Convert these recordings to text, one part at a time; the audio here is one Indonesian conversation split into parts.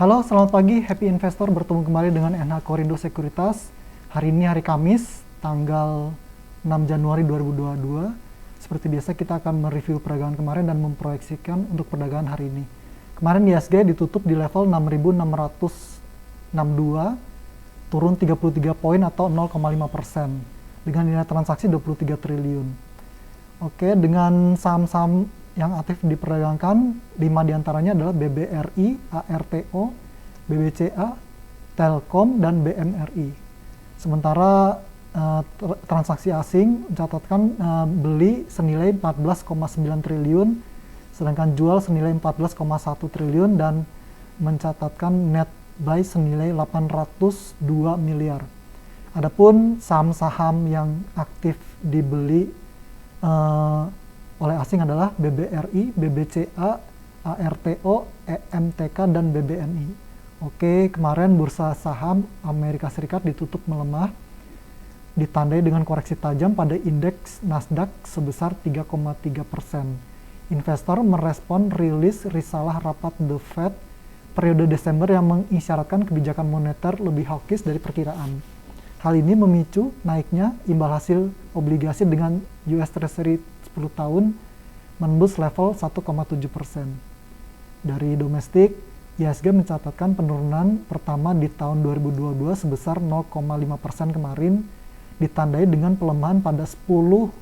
Halo, selamat pagi Happy Investor, bertemu kembali dengan NH Korindo Sekuritas. Hari ini hari Kamis, tanggal 6 Januari 2022. Seperti biasa kita akan mereview perdagangan kemarin dan memproyeksikan untuk perdagangan hari ini. Kemarin IHSG ditutup di level 6.662, turun 33 poin atau 0,5%, dengan nilai transaksi 23 triliun. Oke, dengan saham-saham yang aktif diperdagangkan, 5 diantaranya adalah BBRI, ARTO, BBCA, Telkom, dan BMRI. Sementara transaksi asing mencatatkan beli senilai 14,9 triliun, sedangkan jual senilai 14,1 triliun, dan mencatatkan net buy senilai 802 miliar. Adapun saham-saham yang aktif dibeli oleh asing adalah BBRI, BBCA, ARTO, EMTK, dan BBNI. Oke, kemarin bursa saham Amerika Serikat ditutup melemah, ditandai dengan koreksi tajam pada indeks Nasdaq sebesar 3,3%. Investor merespon rilis risalah rapat The Fed periode Desember yang mengisyaratkan kebijakan moneter lebih hawkish dari perkiraan. Hal ini memicu naiknya imbal hasil obligasi dengan US Treasury 10 tahun menembus level 1,7%. Dari domestik, IHSG mencatatkan penurunan pertama di tahun 2022 sebesar 0,5% kemarin, ditandai dengan pelemahan pada 10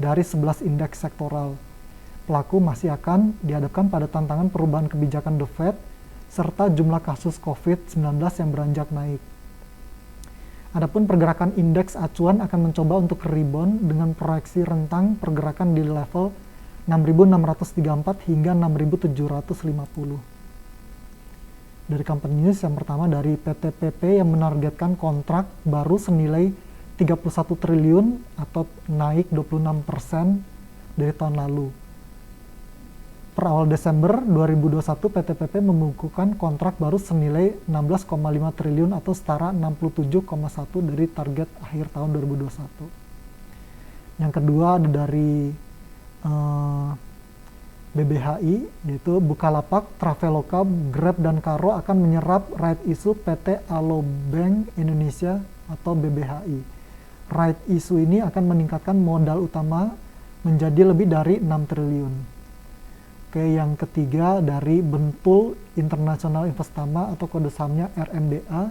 dari 11 indeks sektoral. Pelaku masih akan dihadapkan pada tantangan perubahan kebijakan The Fed serta jumlah kasus COVID-19 yang beranjak naik. Adapun pergerakan indeks acuan akan mencoba untuk rebound dengan proyeksi rentang pergerakan di level 6.634 hingga 6.750. Dari company news yang pertama dari PTPP yang menargetkan kontrak baru senilai 31 triliun atau naik 26% dari tahun lalu. Per awal Desember 2021, PTPP membukukan kontrak baru senilai 16,5 triliun atau setara 67,1 dari target akhir tahun 2021. Yang kedua ada dari BBHI, yaitu Bukalapak, Traveloka, Grab, dan Karo akan menyerap right issue PT Alobank Indonesia atau BBHI. Right issue ini akan meningkatkan modal utama menjadi lebih dari 6 triliun. Oke, yang ketiga dari Bentul International Investama atau kode sahamnya RMBA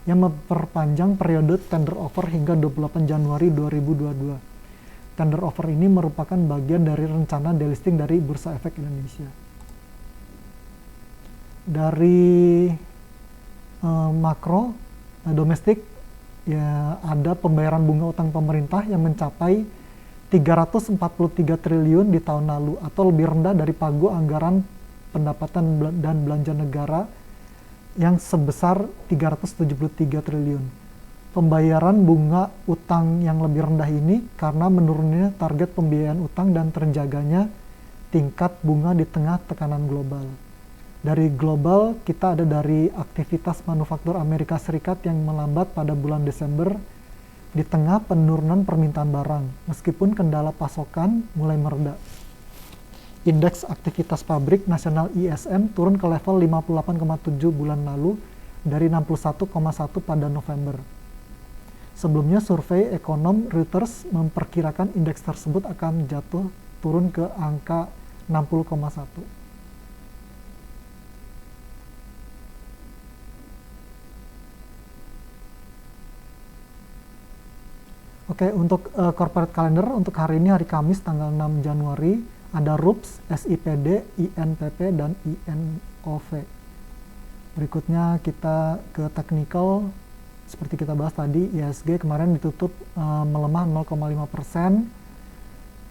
yang memperpanjang periode tender offer hingga 28 Januari 2022. Tender offer ini merupakan bagian dari rencana delisting dari Bursa Efek Indonesia. Dari makro domestik ya ada pembayaran bunga utang pemerintah yang mencapai 343 triliun di tahun lalu atau lebih rendah dari pagu anggaran pendapatan dan belanja negara yang sebesar 373 triliun. Pembayaran bunga utang yang lebih rendah ini karena menurunnya target pembiayaan utang dan terjaganya tingkat bunga di tengah tekanan global. Dari global, kita ada dari aktivitas manufaktur Amerika Serikat yang melambat pada bulan Desember di tengah penurunan permintaan barang, meskipun kendala pasokan mulai mereda. Indeks aktivitas pabrik nasional ISM turun ke level 58,7 bulan lalu dari 61,1 pada November. Sebelumnya survei ekonom Reuters memperkirakan indeks tersebut akan jatuh turun ke angka 60,1. Oke, untuk corporate calendar untuk hari ini hari Kamis tanggal 6 Januari ada RUPS, SIPD, INPP, dan INOV. Berikutnya kita ke technical. Seperti kita bahas tadi, IHSG kemarin ditutup melemah 0,5%.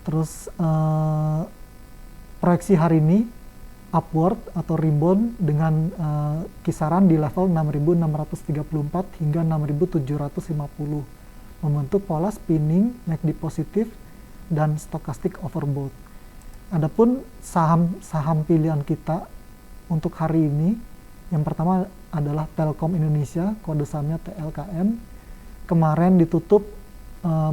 Terus proyeksi hari ini upward atau rebound dengan kisaran di level 6.634 hingga 6.750. Membentuk pola spinning, MACD positif, dan stochastic overbought. Adapun saham pilihan kita untuk hari ini, yang pertama adalah Telkom Indonesia, kode sahamnya TLKM. Kemarin ditutup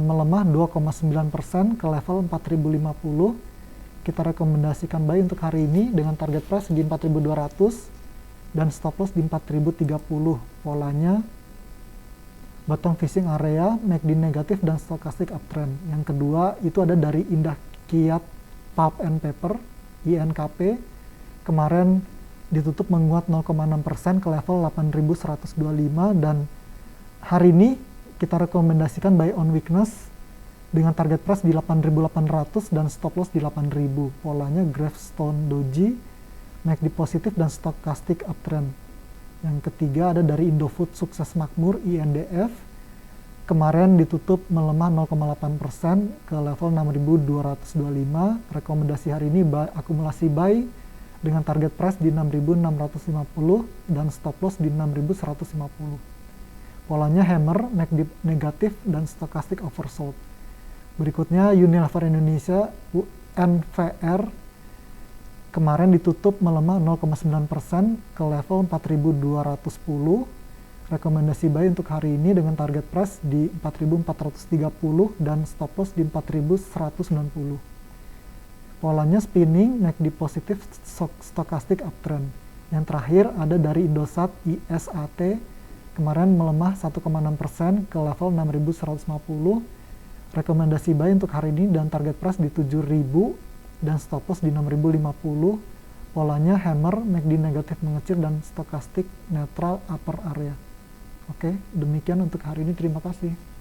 melemah 2,9% ke level 4.050. Kita rekomendasikan buy untuk hari ini dengan target price di 4.200. dan stop loss di 4030. Polanya bottom fishing area, MACD negatif dan stochastic uptrend. Yang kedua itu ada dari Indah Kiat Pulp and Paper INKP, kemarin ditutup menguat 0,6% ke level 8125, dan hari ini kita rekomendasikan buy on weakness dengan target price di 8.800 dan stop loss di 8.000. Polanya Gravestone Doji, MACD positif dan stochastic uptrend. Yang ketiga ada dari Indofood Sukses Makmur INDF, kemarin ditutup melemah 0,8% ke level 6.225. Rekomendasi hari ini akumulasi buy dengan target price di 6.650 dan stop loss di 6.150. Polanya hammer, MACD negatif dan stochastic oversold. Berikutnya Unilever Indonesia UNVR, kemarin ditutup melemah 0,9% ke level 4.210. Rekomendasi buy untuk hari ini dengan target price di 4.430 dan stop loss di 4.190. Polanya spinning, MACD positif, stochastic uptrend. Yang terakhir ada dari Indosat ISAT, kemarin melemah 1,6% ke level 6.150. Rekomendasi buy untuk hari ini dan target price di 7.000 dan stop loss di 6.050. Polanya hammer, MACD negatif mengecil dan stochastic netral upper area. Oke, demikian untuk hari ini. Terima kasih.